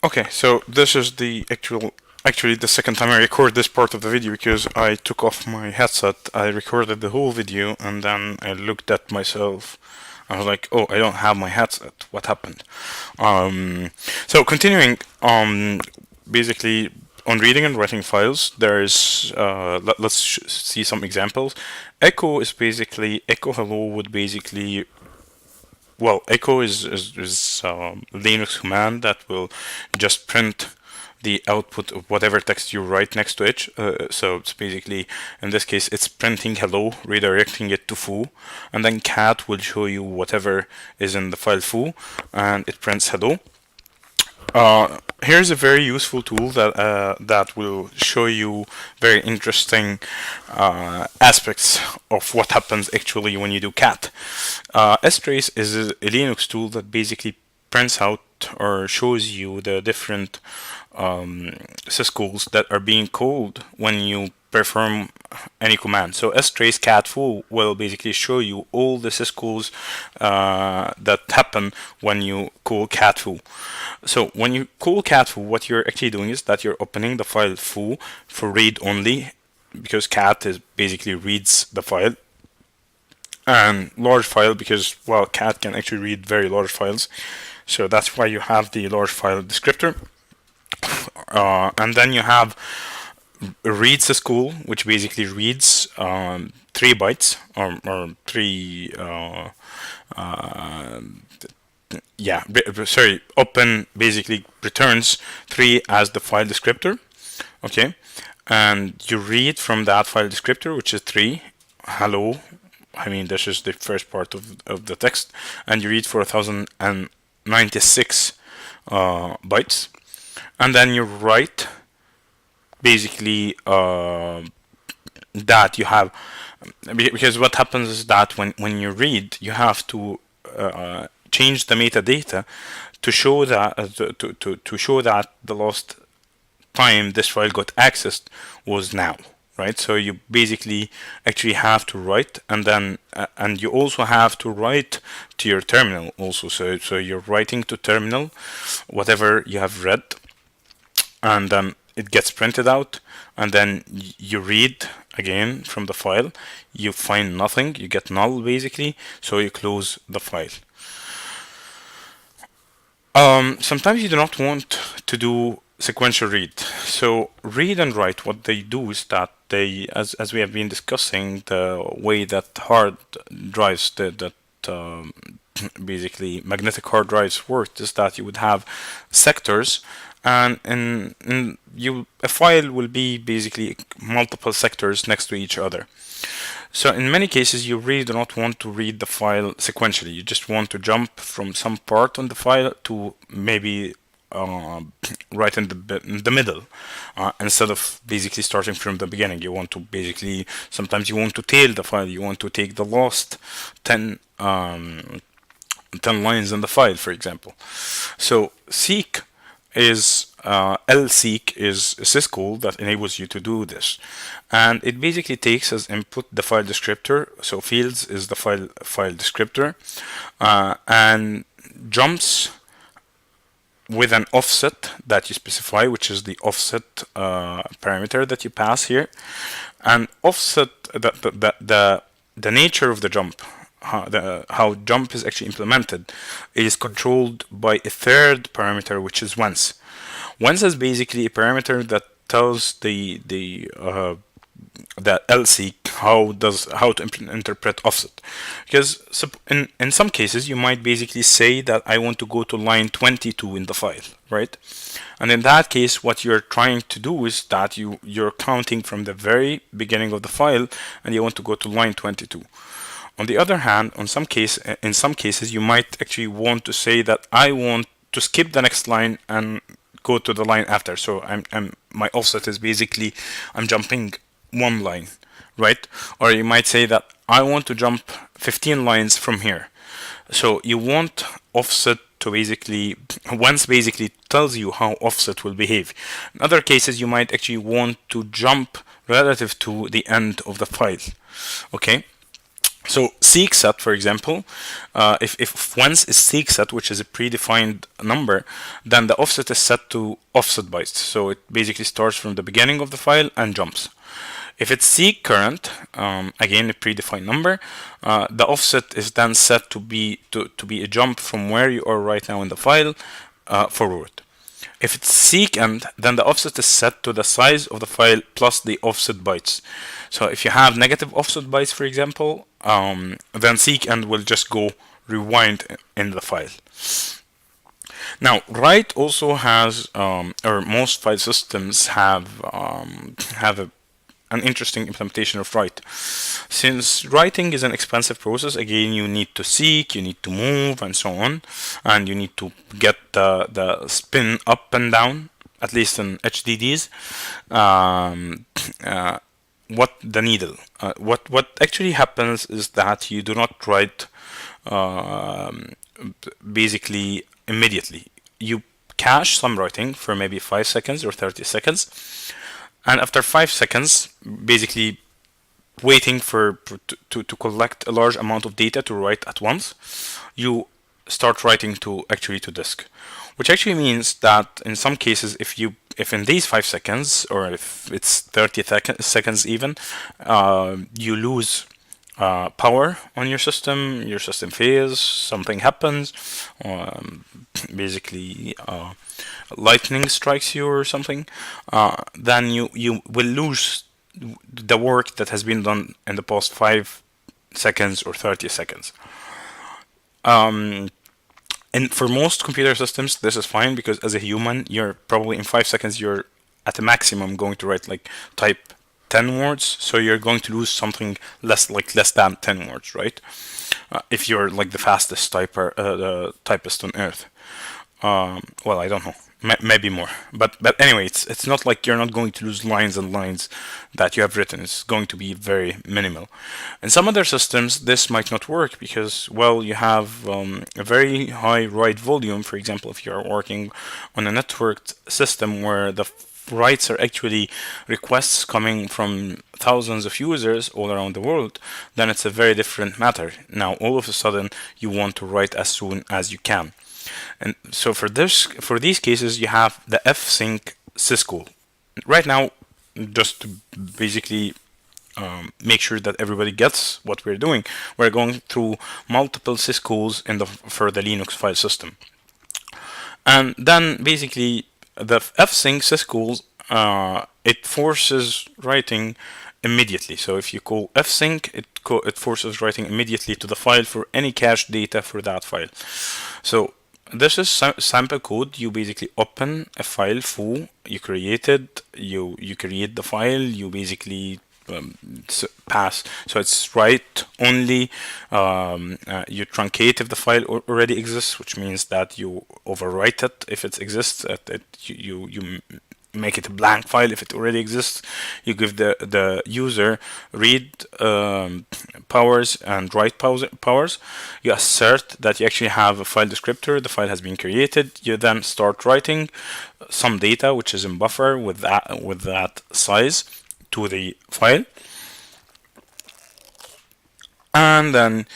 Okay, so this is the actually the second time I record this part of the video because I took off my headset. I recorded the whole video and then I looked at myself. I was like, oh, I don't have my headset. What happened? Um, so continuing, basically on reading and writing files, there's let's see some examples. Echo is basically echo hello would basically echo is Linux command that will just print the output of whatever text you write next to it. So it's basically, in this case, it's printing hello, redirecting it to foo, and then cat will show you whatever is in the file foo, and it prints hello. Here's a very useful tool that will show you very interesting aspects of what happens actually when you do cat. strace is a Linux tool that basically prints out or shows you the different syscalls that are being called when you perform any command. So strace cat foo will basically show you all the syscalls that happen when you call cat foo. So when you call cat foo, what you're actually doing is that you're opening the file foo for read only, because cat is basically reads the file, and large file because, well, cat can actually read very large files. So that's why you have the large file descriptor. And then you have read syscall, which basically reads 3 bytes or 3 open basically returns 3 as the file descriptor. Okay, and you read from that file descriptor, which is 3 hello. I mean, this is the first part of the text, and you read for 1096 bytes, and then you write basically that you have, because what happens is that when you read, you have to change the metadata to show that to show that the last time this file got accessed was now, right? So you basically actually have to write, and then and you also have to write to your terminal also. So you're writing to terminal whatever you have read, and then it gets printed out, and then you read again from the file. You find nothing, you get null basically, so you close the file. Sometimes you do not want to do sequential read. So read and write, what they do is that they, as we have been discussing, the way that hard drives that basically magnetic hard drives work is that you would have sectors, and a file will be basically multiple sectors next to each other. So in many cases, you really do not want to read the file sequentially. You just want to jump from some part on the file to maybe right in the middle, instead of basically starting from the beginning. You want to basically, sometimes you want to tail the file. You want to take the last 10 lines in the file, for example. So seek is lseek is a syscall that enables you to do this, and it basically takes as input the file descriptor. So fields is the file descriptor, and jumps with an offset that you specify, which is the offset parameter that you pass here. And offset, the nature of the jump, how jump is actually implemented, is controlled by a third parameter, which is once. Once is basically a parameter that tells the lseek how to interpret offset. Because in some cases you might basically say that I want to go to line 22 in the file, right? And in that case, what you're trying to do is that you're counting from the very beginning of the file, and you want to go to line 22. On the other hand, in some cases, you might actually want to say that I want to skip the next line and go to the line after. So my offset is basically I'm jumping one line, right? Or you might say that I want to jump 15 lines from here. So you want offset to basically, once basically tells you how offset will behave. In other cases, you might actually want to jump relative to the end of the file. Okay. So seek set, for example, if once is seek set, which is a predefined number, then the offset is set to offset bytes. So it basically starts from the beginning of the file and jumps. If it's seek current, again a predefined number, the offset is then set to be a jump from where you are right now in the file forward. If it's seek end, then the offset is set to the size of the file plus the offset bytes. So if you have negative offset bytes, for example, then seek end will just go rewind in the file. Now, write also has, or most file systems have an interesting implementation of write. Since writing is an expensive process, again, you need to seek, you need to move, and so on, and you need to get the spin up and down, at least in HDDs. What the needle? What actually happens is that you do not write basically immediately. You cache some writing for maybe 5 seconds or 30 seconds, and after 5 seconds, basically waiting to collect a large amount of data to write at once, you start writing to disk, which actually means that in some cases, if in these 5 seconds, or if it's 30 seconds even, you lose power on your system fails, something happens, basically lightning strikes you or something, then you will lose the work that has been done in the past 5 seconds or 30 seconds. And for most computer systems, this is fine, because as a human, you're probably in 5 seconds, you're at a maximum going to write like type 10 words, so you're going to lose something less than 10 words, right? If you're like the fastest typist on earth. Well, I don't know, maybe more, but anyway, it's not like you're not going to lose lines and lines that you have written. It's going to be very minimal. In some other systems, this might not work because, well, you have a very high write volume. For example, if you're working on a networked system where the writes are actually requests coming from thousands of users all around the world, then it's a very different matter. Now, all of a sudden, you want to write as soon as you can. And so for these cases, you have the fsync syscall. Right now, just to basically make sure that everybody gets what we're doing, we're going through multiple syscalls for the Linux file system. And then basically the fsync syscall, it forces writing immediately. So if you call fsync, it forces writing immediately to the file for any cached data for that file. So this is sample code. You basically open a file foo, you create it, you create the file, you basically pass. So it's write only. You truncate if the file already exists, which means that you overwrite it if it exists. You make it a blank file if it already exists. You give the user read powers and write powers. You assert that you actually have a file descriptor. The file has been created. You then start writing some data which is in buffer with that size to the file. And then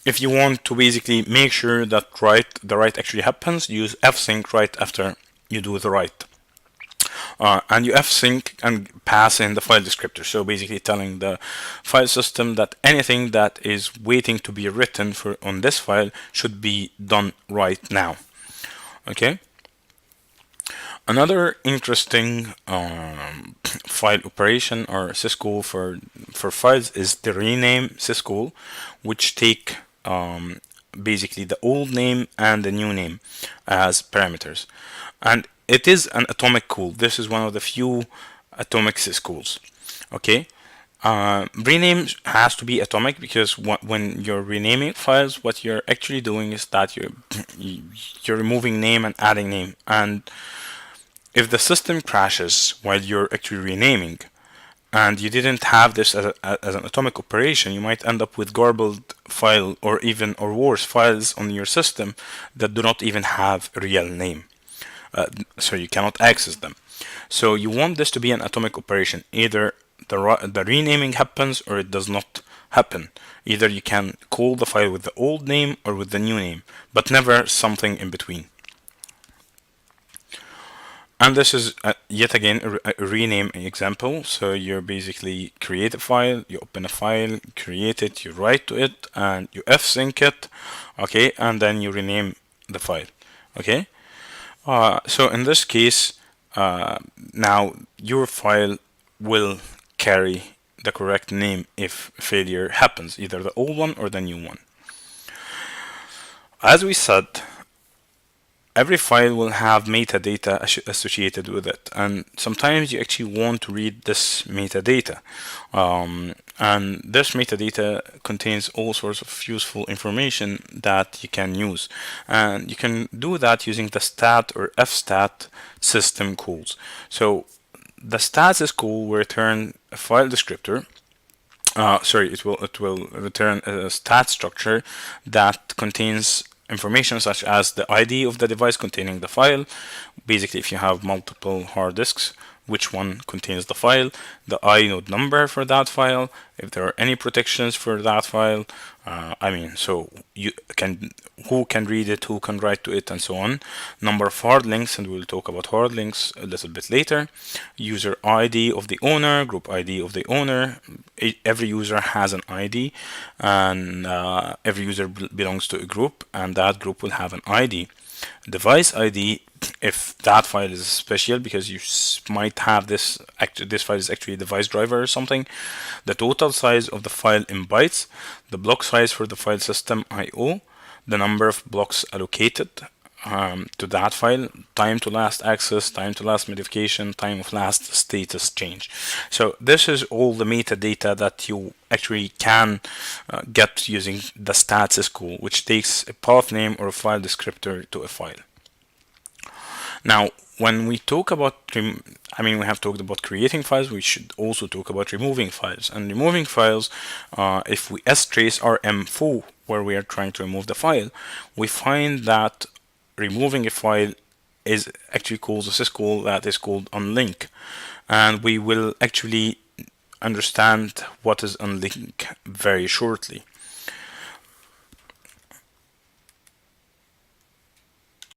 if you want to basically make sure that the write actually happens, use fsync right after you do the write. And you fsync and pass in the file descriptor. So basically telling the file system that anything that is waiting to be written on this file should be done right now. Okay. Another interesting file operation or syscall for files is the rename syscall, which take basically the old name and the new name as parameters. And it is an atomic call. This is one of the few atomic syscalls. Okay. Rename has to be atomic because when you're renaming files, what you're actually doing is that you're removing name and adding name. And if the system crashes while you're actually renaming, and you didn't have this as an atomic operation, you might end up with garbled file or worse files on your system that do not even have a real name. So you cannot access them. So you want this to be an atomic operation. Either the renaming happens or it does not happen. Either you can call the file with the old name or with the new name, but never something in between. And this is yet again a rename example. So you basically create a file, you open a file, create it, you write to it, and you fsync it, okay, and then you rename the file, okay. So in this case, now your file will carry the correct name if failure happens, either the old one or the new one. As we said, every file will have metadata associated with it, and sometimes you actually want to read this metadata. And this metadata contains all sorts of useful information that you can use, and you can do that using the stat or fstat system calls. So the stats call will return a file descriptor. It will return a stat structure that contains information such as the ID of the device containing the file. Basically, if you have multiple hard disks, which one contains the file, the inode number for that file, if there are any protections for that file, so you can, who can read it, who can write to it, and so on. Number of hard links, and we'll talk about hard links a little bit later. User ID of the owner, group ID of the owner. Every user has an ID, and every user belongs to a group, and that group will have an ID. Device ID, if that file is special, because you might have this file is actually a device driver or something. The total size of the file in bytes, the block size for the file system IO, the number of blocks allocated to that file, time to last access, time to last modification, time of last status change. So this is all the metadata that you actually can get using the stats syscall, which takes a path name or a file descriptor to a file. Now, when we talk about, we have talked about creating files, we should also talk about removing files. And removing files, if we strace rm4, where we are trying to remove the file, we find that removing a file is actually calls a syscall that is called unlink. And we will actually understand what is unlink very shortly.